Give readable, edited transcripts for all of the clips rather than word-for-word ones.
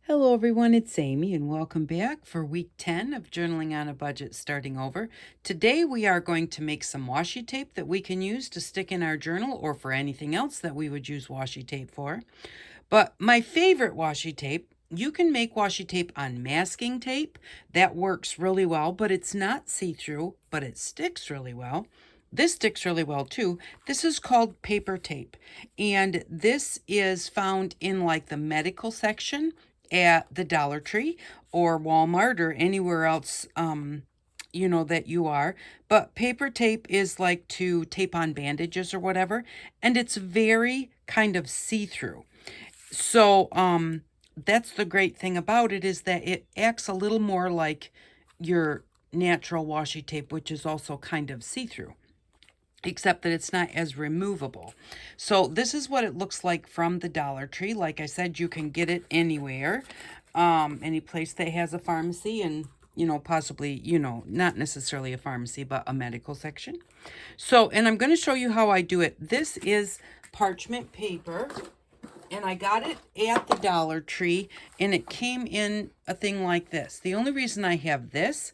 Hello everyone, it's Amy and welcome back for week 10 of Journaling on a Budget starting over. Today we are going to make some washi tape that we can use to stick in our journal or for anything else that we would use washi tape for. But my favorite washi tape, you can make washi tape on masking tape. That works really well, but it's not see-through, but it sticks really well. This sticks really well too. This is called paper tape, and this is found in like the medical section at the Dollar Tree or Walmart or anywhere else that you are. But paper tape is like to tape on bandages or whatever, and it's very kind of see-through. So that's the great thing about it, is that it acts a little more like your natural washi tape, which is also kind of see-through, except that it's not as removable. So this is what it looks like from the Dollar Tree. Like I said, you can get it anywhere, any place that has a pharmacy, and possibly, not necessarily a pharmacy, but a medical section. So, and I'm going to show you how I do it. This is parchment paper, and I got it at the Dollar Tree, and it came in a thing like this. The only reason I have this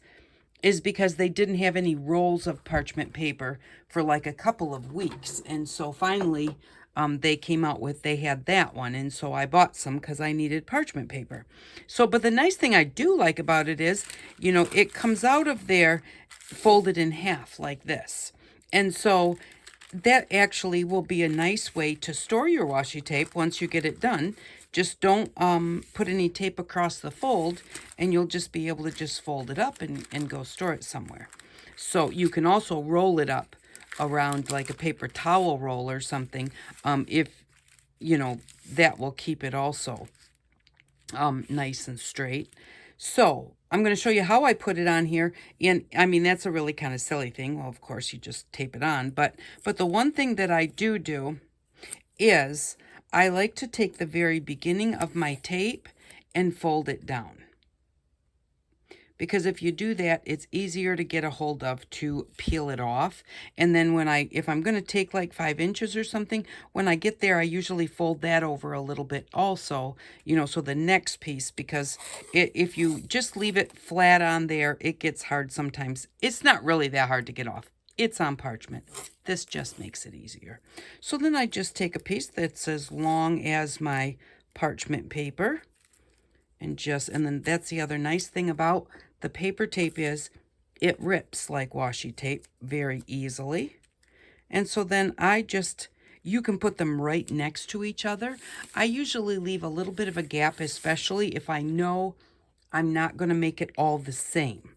is because they didn't have any rolls of parchment paper for like a couple of weeks. And so finally, they came out with, they had that one. And so I bought some because I needed parchment paper. So, but the nice thing I do like about it is, it comes out of there folded in half like this. And so that actually will be a nice way to store your washi tape once you get it done. Just don't put any tape across the fold, and you'll just be able to just fold it up and go store it somewhere. So you can also roll it up around like a paper towel roll or something, if, that will keep it also nice and straight. So I'm going to show you how I put it on here. And I mean, that's a really kind of silly thing. Well, of course, you just tape it on. But the one thing that I do is I like to take the very beginning of my tape and fold it down. Because if you do that, it's easier to get a hold of to peel it off. And then if I'm going to take like 5 inches or something, when I get there, I usually fold that over a little bit also, so the next piece, because if you just leave it flat on there, it gets hard sometimes. It's not really that hard to get off. It's on parchment. This just makes it easier. So then I just take a piece that's as long as my parchment paper, and then that's the other nice thing about the paper tape is it rips like washi tape very easily. And so then you can put them right next to each other. I usually leave a little bit of a gap, especially if I know I'm not going to make it all the same.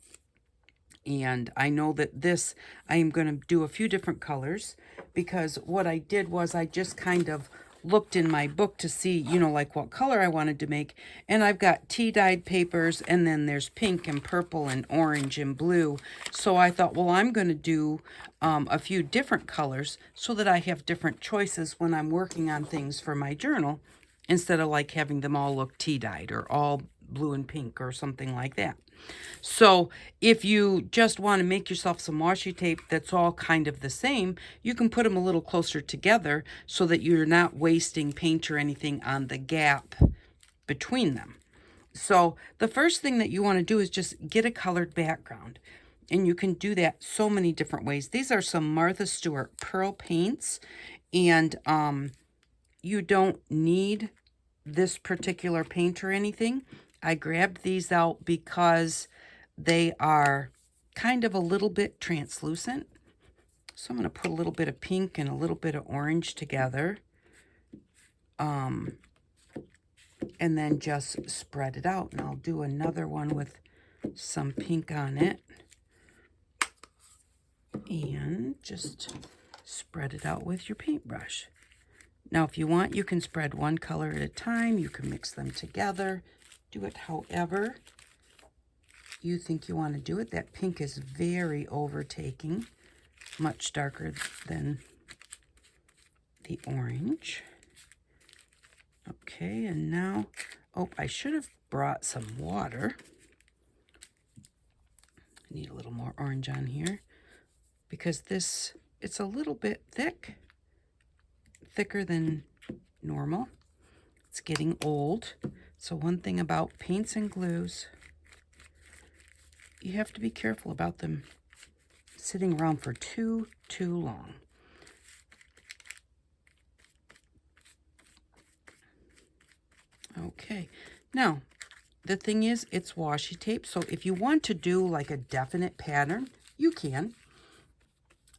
And I know that this, I am going to do a few different colors, because what I did was I just kind of looked in my book to see, like what color I wanted to make. And I've got tea-dyed papers, and then there's pink and purple and orange and blue. So I thought, well, I'm going to do a few different colors so that I have different choices when I'm working on things for my journal, instead of like having them all look tea-dyed or all blue and pink or something like that. So if you just want to make yourself some washi tape that's all kind of the same, you can put them a little closer together so that you're not wasting paint or anything on the gap between them. So the first thing that you want to do is just get a colored background. And you can do that so many different ways. These are some Martha Stewart pearl paints. And you don't need this particular paint or anything. I grabbed these out because they are kind of a little bit translucent. So I'm going to put a little bit of pink and a little bit of orange together. And then just spread it out. And I'll do another one with some pink on it. And just spread it out with your paintbrush. Now, if you want, you can spread one color at a time. You can mix them together. Do it however you think you want to do it. That pink is very overtaking, much darker than the orange. Okay, and now, I should have brought some water. I need a little more orange on here, because it's a little bit thicker than normal. It's getting old. So one thing about paints and glues, you have to be careful about them sitting around for too long. Okay, now the thing is, it's washi tape, so if you want to do like a definite pattern, you can.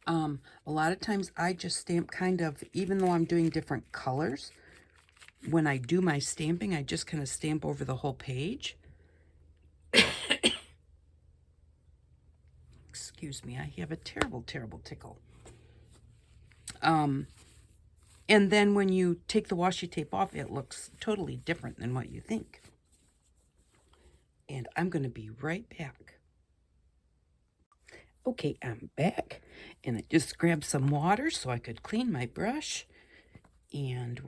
A lot of times I just stamp kind of, even though I'm doing different colors, when I do my stamping, I just kind of stamp over the whole page. Excuse me, I have a terrible tickle. And then when you take the washi tape off, it looks totally different than what you think. And I'm going to be right back. Okay, I'm back, and I just grabbed some water so I could clean my brush. And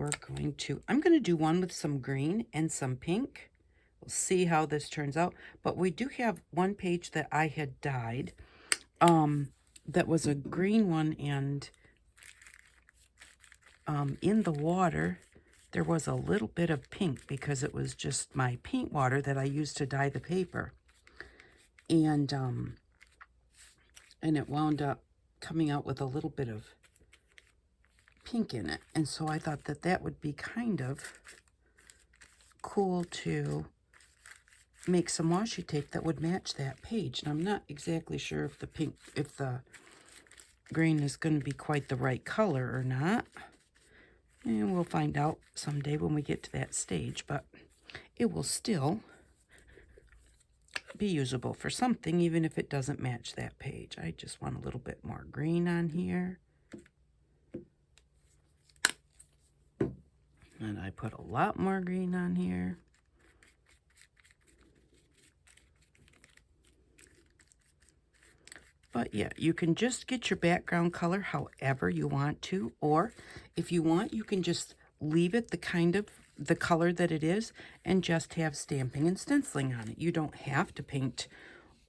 I'm going to do one with some green and some pink. We'll see how this turns out. But we do have one page that I had dyed. That was a green one, and in the water, there was a little bit of pink because it was just my paint water that I used to dye the paper. And it wound up coming out with a little bit of pink in it. And so I thought that that would be kind of cool to make some washi tape that would match that page. And I'm not exactly sure if the green is going to be quite the right color or not. And we'll find out someday when we get to that stage, but it will still be usable for something, even if it doesn't match that page. I just want a little bit more green on here. And I put a lot more green on here. But yeah, you can just get your background color however you want to, or if you want, you can just leave it the color that it is and just have stamping and stenciling on it. You don't have to paint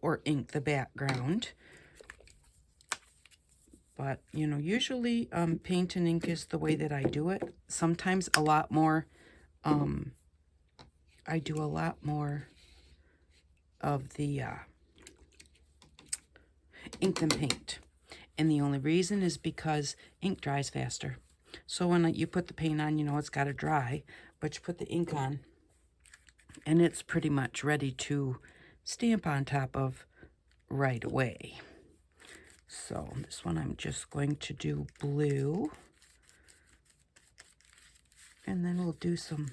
or ink the background. But, you know, usually paint and ink is the way that I do it. Sometimes a lot more, I do a lot more of the ink than paint. And the only reason is because ink dries faster. So when you put the paint on, you know it's got to dry, but you put the ink on and it's pretty much ready to stamp on top of right away. So this one I'm just going to do blue. And then we'll do some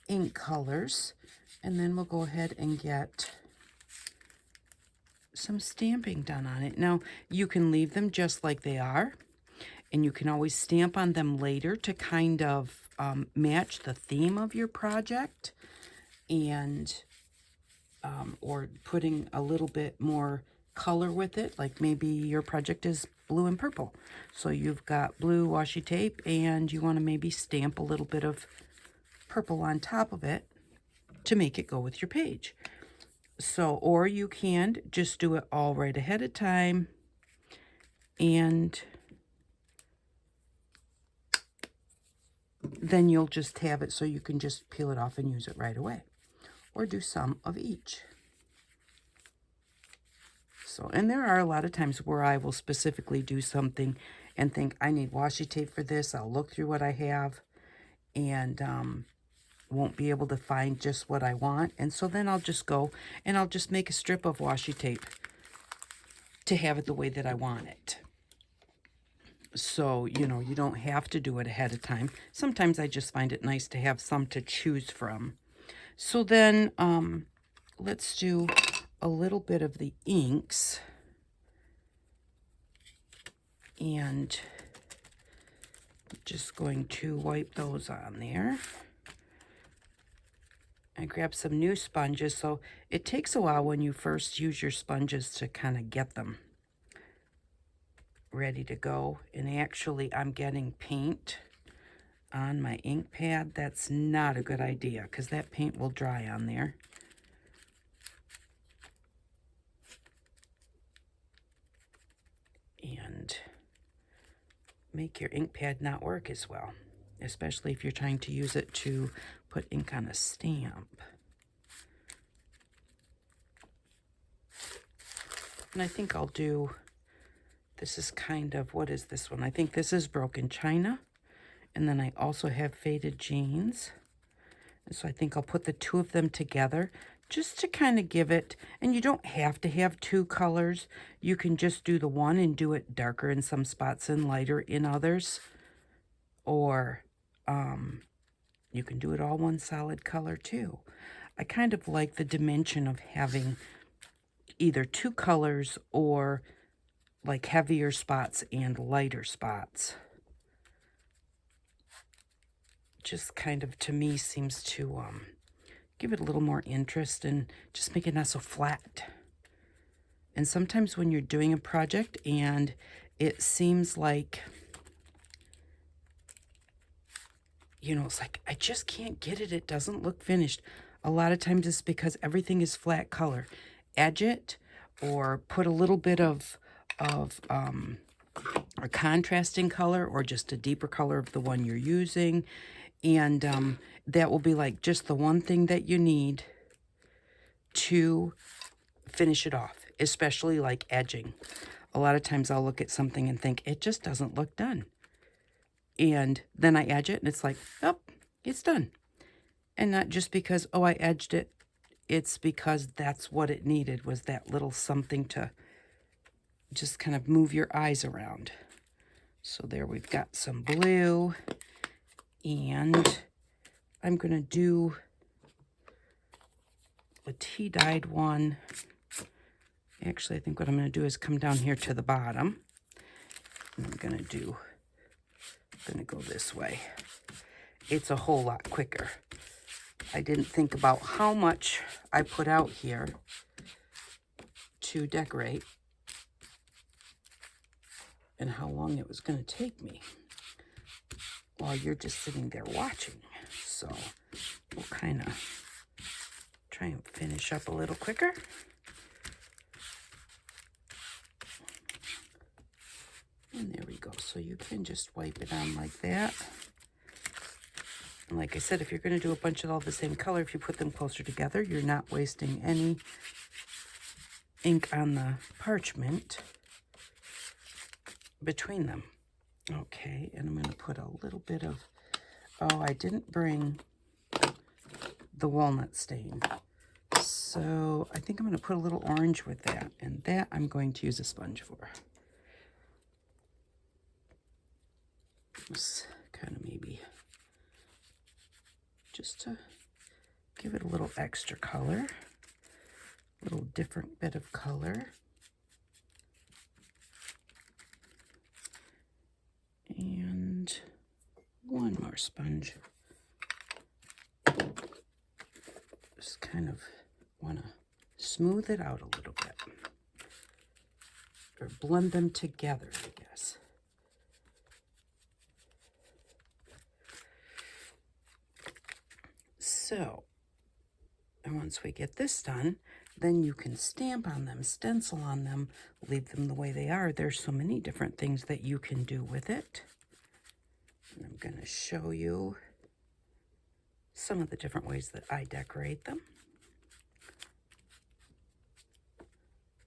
ink colors. And then we'll go ahead and get some stamping done on it. Now, you can leave them just like they are, and you can always stamp on them later to kind of match the theme of your project, and or putting a little bit more color with it, like maybe your project is blue and purple. So you've got blue washi tape, and you want to maybe stamp a little bit of purple on top of it to make it go with your page. So, or you can just do it all right ahead of time, and then you'll just have it so you can just peel it off and use it right away, or do some of each. So, and there are a lot of times where I will specifically do something and think I need washi tape for this. I'll look through what I have and won't be able to find just what I want. And so then I'll just go and I'll just make a strip of washi tape to have it the way that I want it. So, you know, you don't have to do it ahead of time. Sometimes I just find it nice to have some to choose from. So then let's do a little bit of the inks. And I'm just going to wipe those on there. I grabbed some new sponges, so it takes a while when you first use your sponges to kind of get them ready to go. And actually, I'm getting paint on my ink pad. That's not a good idea because that paint will dry on there. And make your ink pad not work as well. especially if you're trying to use it to put ink on a stamp. And I think I'll do, this is kind of, what is this one? I think this is Broken China. And then I also have Faded Jeans. And so I think I'll put the two of them together just to kind of give it, and you don't have to have two colors. You can just do the one and do it darker in some spots and lighter in others. Or you can do it all one solid color too. I kind of like the dimension of having either two colors or like heavier spots and lighter spots. Just kind of, to me, seems to give it a little more interest and just make it not so flat. And sometimes when you're doing a project and it seems like, you know, it's like, I just can't get it, it doesn't look finished. A lot of times it's because everything is flat color. Edge it or put a little bit of a contrasting color or just a deeper color of the one you're using. And that will be like just the one thing that you need to finish it off, especially like edging. A lot of times I'll look at something and think, it just doesn't look done. And then I edge it and it's like, oh, it's done. And not just because, oh, I edged it. It's because that's what it needed, was that little something to just kind of move your eyes around. So there we've got some blue. And I'm going to do a tea-dyed one. Actually, I think what I'm going to do is come down here to the bottom. And I'm going to go this way. It's a whole lot quicker. I didn't think about how much I put out here to decorate and how long it was going to take me while you're just sitting there watching. So we'll kind of try and finish up a little quicker. And there we go. So you can just wipe it on like that. And like I said, if you're going to do a bunch of all the same color, if you put them closer together, you're not wasting any ink on the parchment between them. Okay, and I'm going to put a little bit of, oh, I didn't bring the walnut stain. So I think I'm going to put a little orange with that, and that I'm going to use a sponge for. Just kind of maybe just to give it a little extra color, a little different bit of color. And one more sponge. Just kind of want to smooth it out a little bit. Or blend them together, I guess. So, and once we get this done, then you can stamp on them, stencil on them, leave them the way they are. There's so many different things that you can do with it. And I'm going to show you some of the different ways that I decorate them.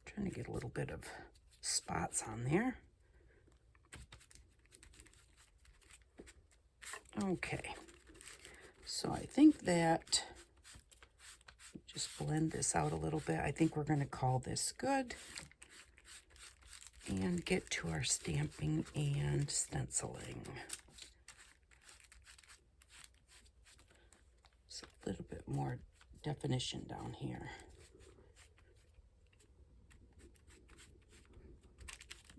Trying to get a little bit of spots on there. Okay. So I think that, just blend this out a little bit. I think we're going to call this good. And get to our stamping and stenciling. Just a little bit more definition down here.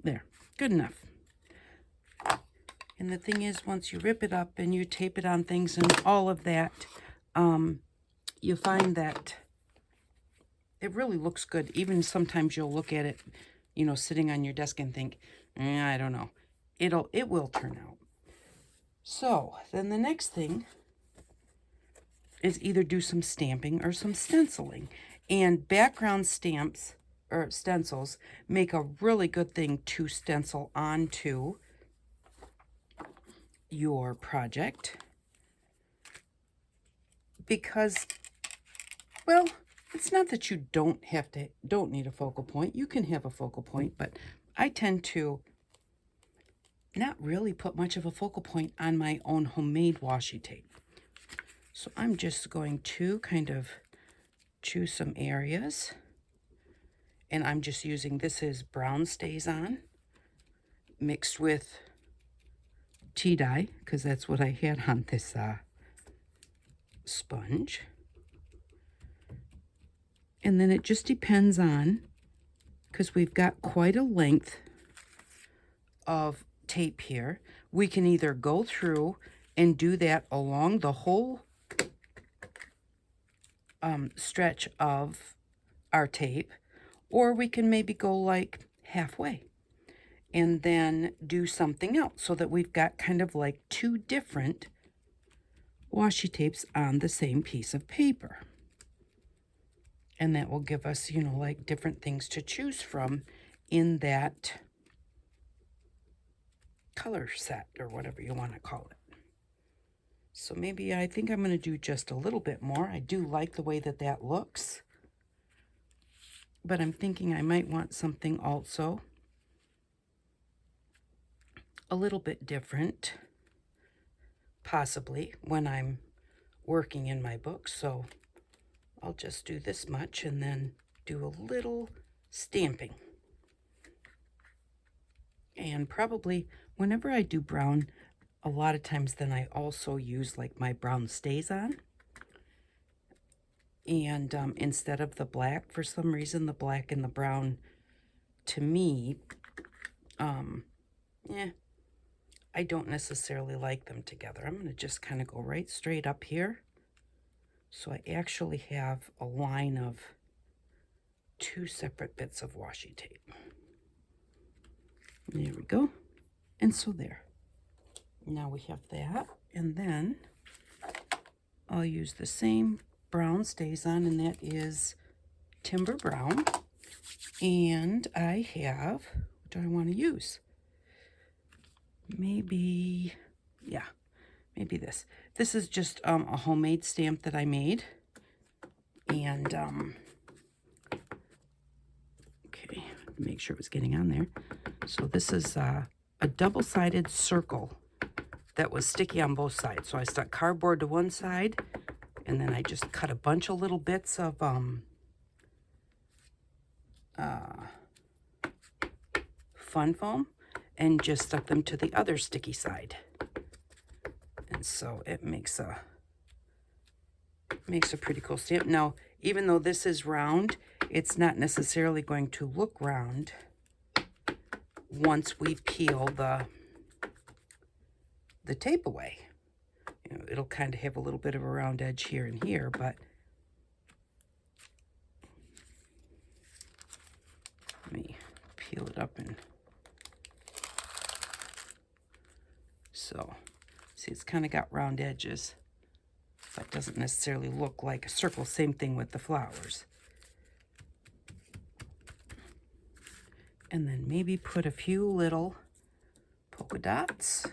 There, good enough. And the thing is, once you rip it up and you tape it on things and all of that, you find that it really looks good. Even sometimes you'll look at it, you know, sitting on your desk and think, I don't know. It will turn out. So then the next thing is either do some stamping or some stenciling. And background stamps or stencils make a really good thing to stencil onto. your project because, well, it's not that you don't need a focal point. You can have a focal point, but I tend to not really put much of a focal point on my own homemade washi tape. So I'm just going to kind of choose some areas, and I'm just using, this is brown stays on mixed with tea dye, because that's what I had on this sponge. And then it just depends on, because we've got quite a length of tape here, we can either go through and do that along the whole stretch of our tape, or we can maybe go like halfway and then do something else, so that we've got kind of like two different washi tapes on the same piece of paper. And that will give us, you know, like different things to choose from in that color set, or whatever you want to call it. So maybe I think I'm going to do just a little bit more. I do like the way that that looks, but I'm thinking I might want something also a little bit different, possibly when I'm working in my book. So I'll just do this much and then do a little stamping. And probably whenever I do brown, a lot of times then I also use like my brown stays on. And instead of the black, for some reason, the black and the brown, to me, I don't necessarily like them together. I'm going to just kind of go right straight up here. So I actually have a line of two separate bits of washi tape. There we go. And so there. Now we have that. And then I'll use the same brown stays on, and that is Timber Brown. And I have, what do I want to use? Maybe, yeah, maybe this. This is just a homemade stamp that I made. And, okay, make sure it was getting on there. So this is a double-sided circle that was sticky on both sides. So I stuck cardboard to one side, and then I just cut a bunch of little bits of fun foam and just stuck them to the other sticky side. And so it makes a pretty cool stamp. Now, even though this is round, it's not necessarily going to look round once we peel the tape away. You know, it'll kind of have a little bit of a round edge here and here, but let me peel it up. And so, see, it's kind of got round edges, but doesn't necessarily look like a circle. Same thing with the flowers. And then maybe put a few little polka dots,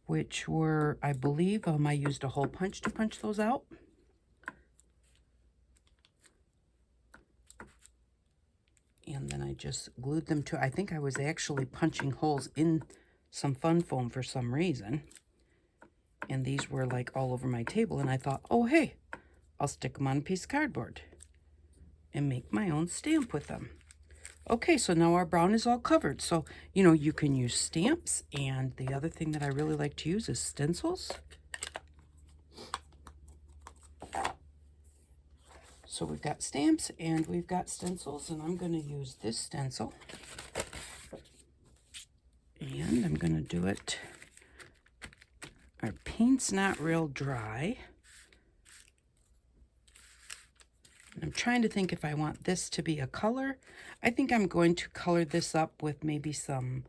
which were, I believe, I used a hole punch to punch those out. And then I just glued them to, I think I was actually punching holes in some fun foam for some reason. And these were like all over my table, and I thought, oh, hey, I'll stick them on a piece of cardboard and make my own stamp with them. Okay, so now our brown is all covered. So, you know, you can use stamps, and the other thing that I really like to use is stencils. So we've got stamps and we've got stencils, and I'm going to use this stencil. And I'm going to do it. Our paint's not real dry. I'm trying to think if I want this to be a color. I think I'm going to color this up with maybe some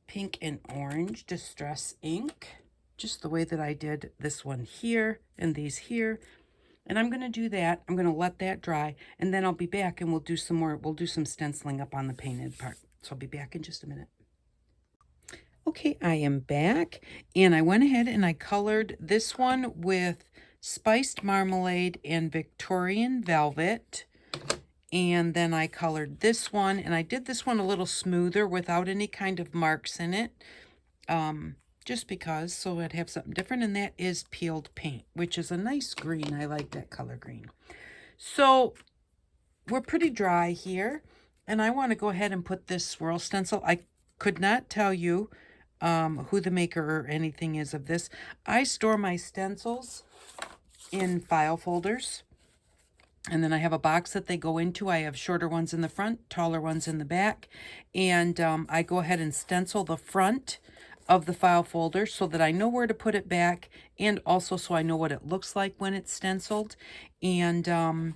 pink and orange distress ink, just the way that I did this one here and these here. And I'm going to do that. I'm going to let that dry, and then I'll be back and we'll do some more. We'll do some stenciling up on the painted part. So I'll be back in just a minute. Okay, I am back, and I went ahead and I colored this one with spiced marmalade and Victorian velvet. And then I colored this one, and I did this one a little smoother without any kind of marks in it, just because, so I'd have something different, and that is peeled paint, which is a nice green. I like that color green. So we're pretty dry here, and I want to go ahead and put this swirl stencil. I could not tell you who the maker or anything is of this. I store my stencils in file folders, and then I have a box that they go into. I have shorter ones in the front, taller ones in the back, and I go ahead and stencil the front of the file folder so that I know where to put it back, and also so I know what it looks like when it's stenciled. And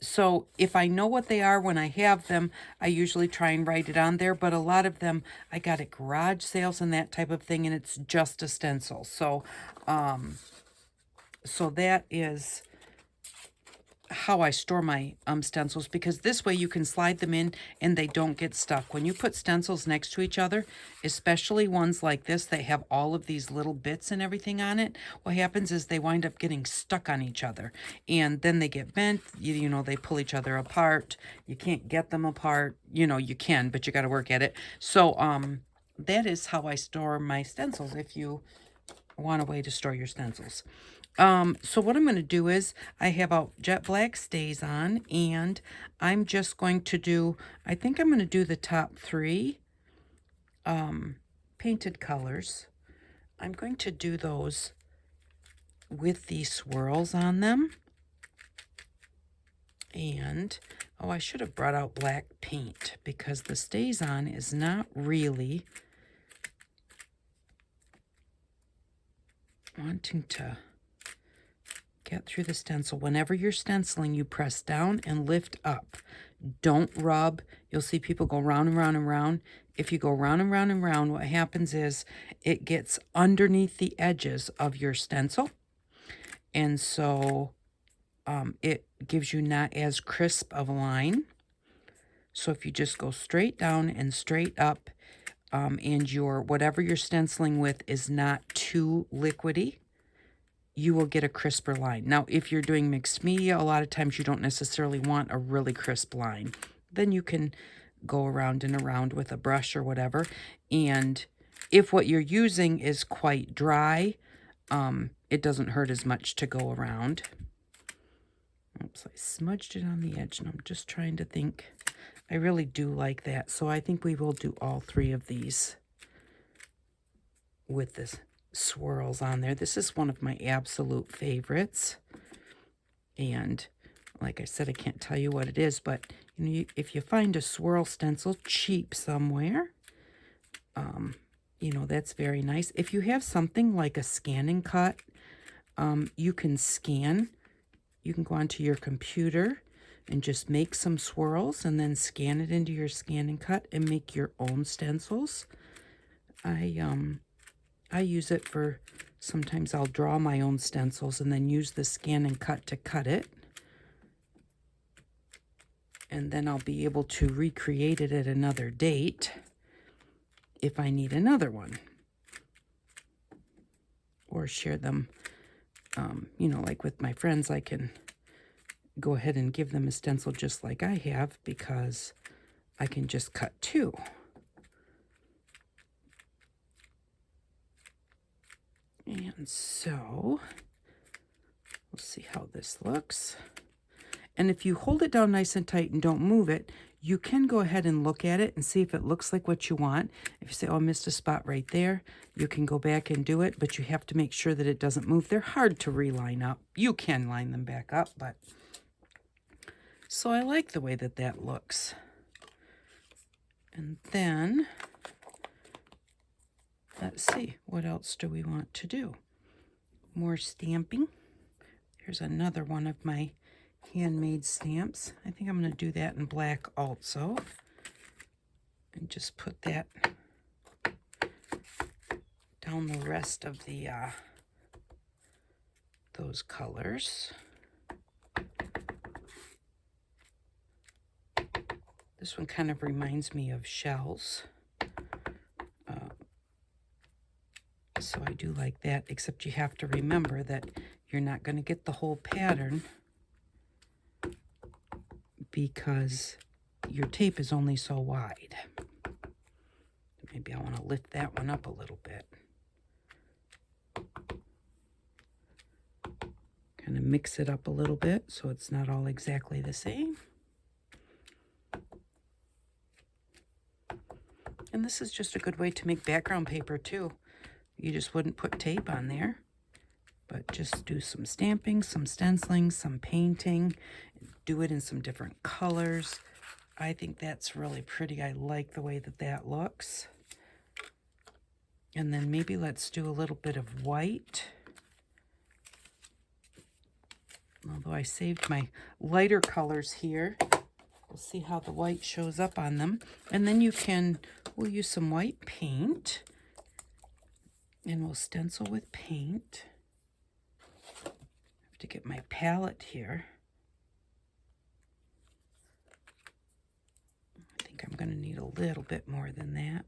so if I know what they are when I have them, I usually try and write it on there, but a lot of them I got at garage sales and that type of thing, and it's just a stencil. So that is how I store my stencils, because this way you can slide them in and they don't get stuck. When you put stencils next to each other, especially ones like this, they have all of these little bits and everything on it. What happens is they wind up getting stuck on each other, and then they get bent. You know, they pull each other apart. You can't get them apart. You know, you can, but you got to work at it. So that is how I store my stencils, if you want a way to store your stencils. So what I'm going to do is I have a jet black stays on, and I'm just going to do, I think I'm going to do the top three painted colors. I'm going to do those with these swirls on them. And, oh, I should have brought out black paint, because the stays on is not really wanting to get through the stencil. Whenever you're stenciling, you press down and lift up. Don't rub. You'll see people go round and round and round. If you go round and round and round, what happens is it gets underneath the edges of your stencil. And so it gives you not as crisp of a line. So if you just go straight down and straight up, and your whatever you're stenciling with is not too liquidy, you will get a crisper line. Now, if you're doing mixed media, a lot of times you don't necessarily want a really crisp line. Then you can go around and around with a brush or whatever. And if what you're using is quite dry, it doesn't hurt as much to go around. Oops, I smudged it on the edge, and I'm just trying to think. I really do like that. So I think we will do all three of these with this swirls on there. This is one of my absolute favorites, and like I said, I can't tell you what it is, but you know, if you find a swirl stencil cheap somewhere, you know, that's very nice. If you have something like a scan and cut, you can scan. You can go onto your computer and just make some swirls and then scan it into your scan and cut and make your own stencils. I use it for, sometimes I'll draw my own stencils and then use the scan and cut to cut it. And then I'll be able to recreate it at another date if I need another one. Or share them, you know, like with my friends, I can go ahead and give them a stencil just like I have, because I can just cut two. And so, we'll see how this looks. And if you hold it down nice and tight and don't move it, you can go ahead and look at it and see if it looks like what you want. If you say, oh, I missed a spot right there, you can go back and do it, but you have to make sure that it doesn't move. They're hard to reline up. You can line them back up, but... So I like the way that that looks. And then... let's see, what else do we want to do? More stamping. Here's another one of my handmade stamps. I think I'm going to do that in black also. And just put that down the rest of the those colors. This one kind of reminds me of shells. So I do like that, except you have to remember that you're not going to get the whole pattern because your tape is only so wide. Maybe I want to lift that one up a little bit. Kind of mix it up a little bit so it's not all exactly the same. And this is just a good way to make background paper too. You just wouldn't put tape on there, but just do some stamping, some stenciling, some painting, do it in some different colors. I think that's really pretty. I like the way that that looks. And then maybe let's do a little bit of white. Although I saved my lighter colors here. We'll see how the white shows up on them. And then we'll use some white paint. And we'll stencil with paint. I have to get my palette here. I think I'm going to need a little bit more than that.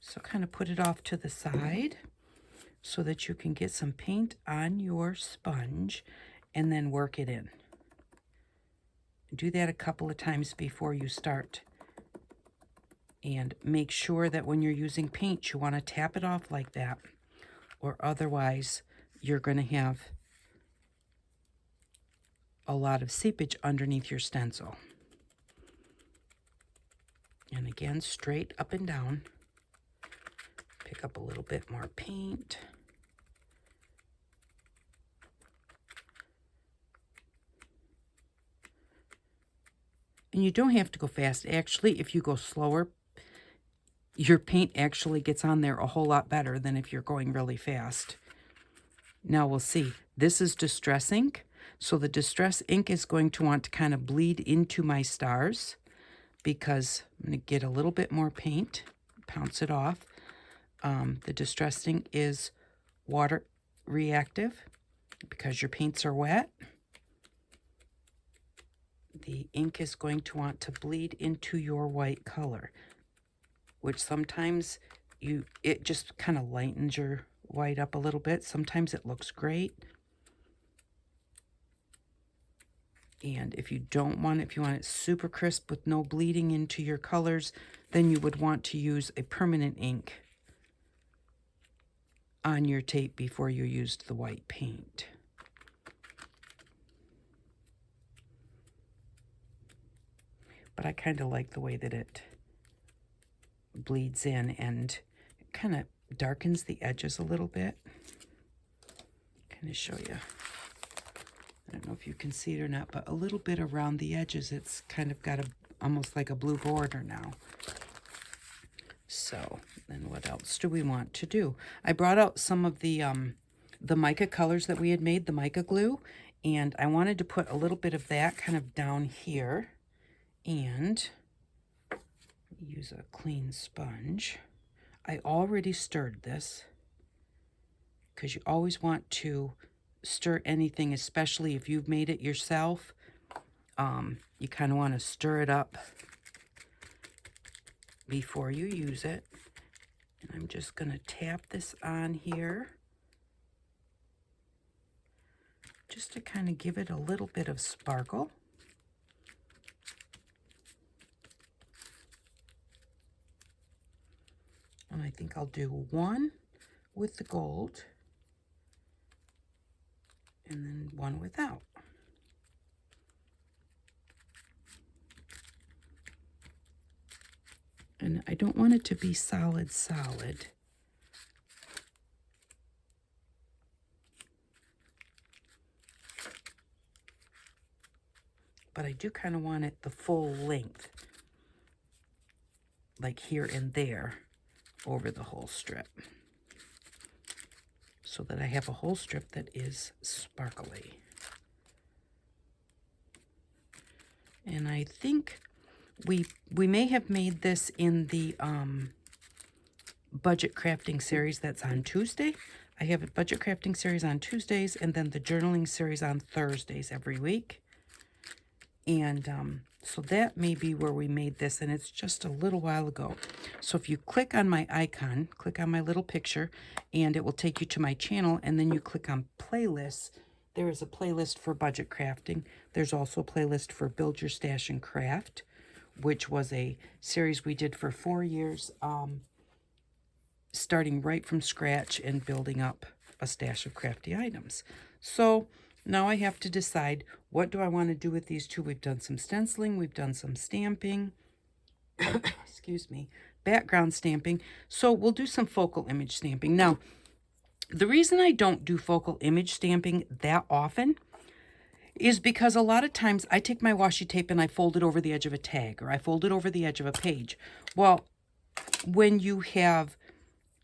So kind of put it off to the side so that you can get some paint on your sponge and then work it in. Do that a couple of times before you start. And make sure that when you're using paint, you want to tap it off like that, or otherwise you're going to have a lot of seepage underneath your stencil. And again, straight up and down. Pick up a little bit more paint. And you don't have to go fast. Actually, if you go slower, your paint actually gets on there a whole lot better than if you're going really fast. Now we'll see. This is distress ink. So the distress ink is going to want to kind of bleed into my stars because I'm going to get a little bit more paint, pounce it off. The distress ink is water reactive because your paints are wet. The ink is going to want to bleed into your white color, which sometimes it just kind of lightens your white up a little bit. Sometimes it looks great. And if you don't want it, if you want it super crisp with no bleeding into your colors, then you would want to use a permanent ink on your tape before you used the white paint. But I kind of like the way that it bleeds in and kind of darkens the edges a little bit. Kind of show you. I don't know if you can see it or not, but a little bit around the edges, it's kind of got almost like a blue border now. So then what else do we want to do? I brought out some of the mica colors that we had made, the mica glue, and I wanted to put a little bit of that kind of down here. And use a clean sponge. I already stirred this because you always want to stir anything, especially if you've made it yourself. You kind of want to stir it up before you use it. And I'm just going to tap this on here just to kind of give it a little bit of sparkle. And I think I'll do one with the gold and then one without. And I don't want it to be solid. But I do kind of want it the full length, like here and there, over the whole strip, so that I have a whole strip that is sparkly. And I think we may have made this in the budget crafting series that's on Tuesday. I have a budget crafting series on Tuesdays and then the journaling series on Thursdays every week. And so that may be where we made this, and it's just a little while ago. So if you click on my icon, click on my little picture, and it will take you to my channel, and then you click on playlists. There is a playlist for budget crafting. There's also a playlist for Build Your Stash and Craft, which was a series we did for 4 years, starting right from scratch and building up a stash of crafty items. So now I have to decide, what do I want to do with these two? We've done some stenciling, we've done some stamping, excuse me, background stamping. So we'll do some focal image stamping. Now, the reason I don't do focal image stamping that often is because a lot of times I take my washi tape and I fold it over the edge of a tag, or I fold it over the edge of a page. Well, when you have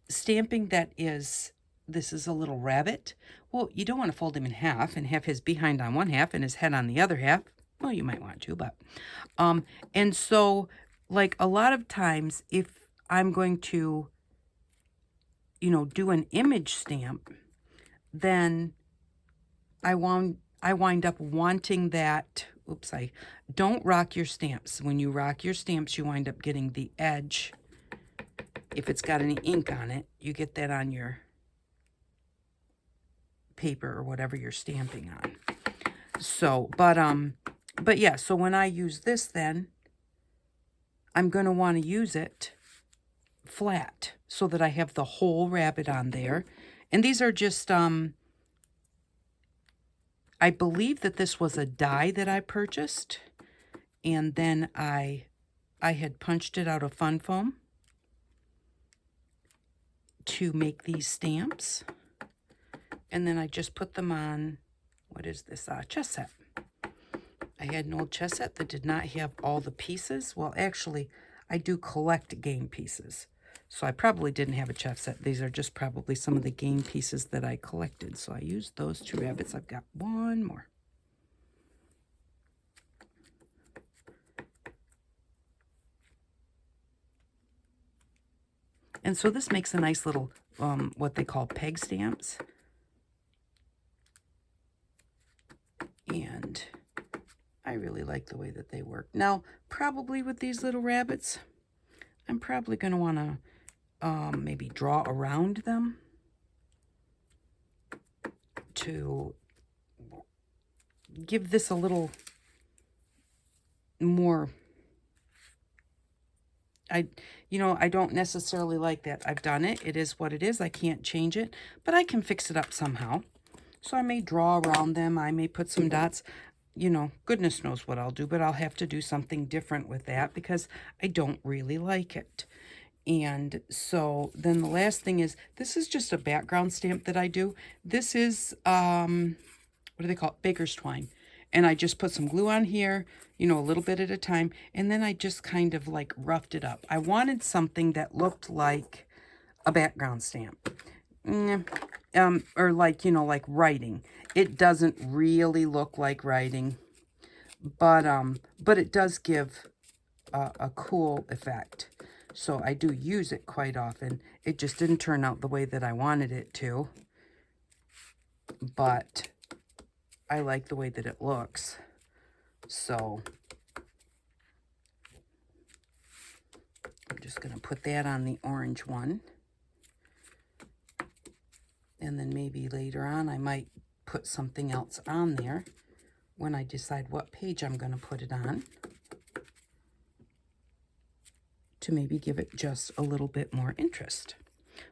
stamping that is, this is a little rabbit, well, you don't want to fold him in half and have his behind on one half and his head on the other half. Well, you might want to, but and so, like, a lot of times if I'm going to, you know, do an image stamp, then I wind up wanting that. Oops, I don't rock your stamps. When you rock your stamps, you wind up getting the edge. If it's got any ink on it, you get that on your paper or whatever you're stamping on. So, but yeah, so when I use this, then I'm going to want to use it flat so that I have the whole rabbit on there. And these are just, I believe that this was a die that I purchased, and then I had punched it out of Fun Foam to make these stamps, and then I just put them on, what is this, chess set. I had an old chess set that did not have all the pieces. Well, actually, I do collect game pieces, so I probably didn't have a chess set. These are just probably some of the game pieces that I collected. So I used those two rabbits. I've got one more. And so this makes a nice little, what they call peg stamps. And I really like the way that they work. Now, probably with these little rabbits, I'm probably going to want to maybe draw around them to give this a little more. I don't necessarily like that. I've done it. It is what it is. I can't change it, but I can fix it up somehow. So I may draw around them. I may put some dots. You know, goodness knows what I'll do, but I'll have to do something different with that because I don't really like it. And so then the last thing is, this is just a background stamp that I do. This is, what do they call it? Baker's twine. And I just put some glue on here, you know, a little bit at a time. And then I just kind of like roughed it up. I wanted something that looked like a background stamp. Or like, you know, like writing. It doesn't really look like writing, but it does give a cool effect. So I do use it quite often. It just didn't turn out the way that I wanted it to, but I like the way that it looks. So I'm just going to put that on the orange one. And then maybe later on I might put something else on there when I decide what page I'm going to put it on, to maybe give it just a little bit more interest.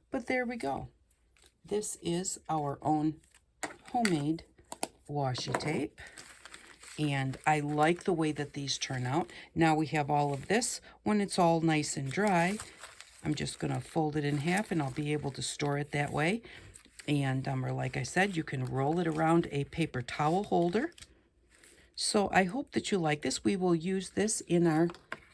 But there we go. This is our own homemade washi tape. And I like the way that these turn out. Now we have all of this. When it's all nice and dry, I'm just going to fold it in half and I'll be able to store it that way. And or like I said, you can roll it around a paper towel holder. So I hope that you like this. We will use this in our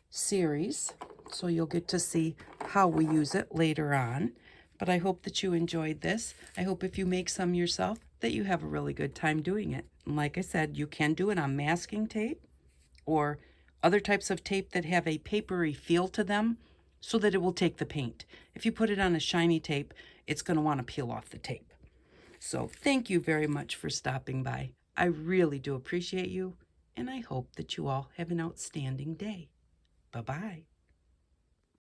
series, so you'll get to see how we use it later on. But I hope that you enjoyed this. I hope if you make some yourself that you have a really good time doing it. And like I said, you can do it on masking tape or other types of tape that have a papery feel to them so that it will take the paint. If you put it on a shiny tape, it's going to want to peel off the tape. So thank you very much for stopping by. I really do appreciate you, and I hope that you all have an outstanding day. Bye-bye.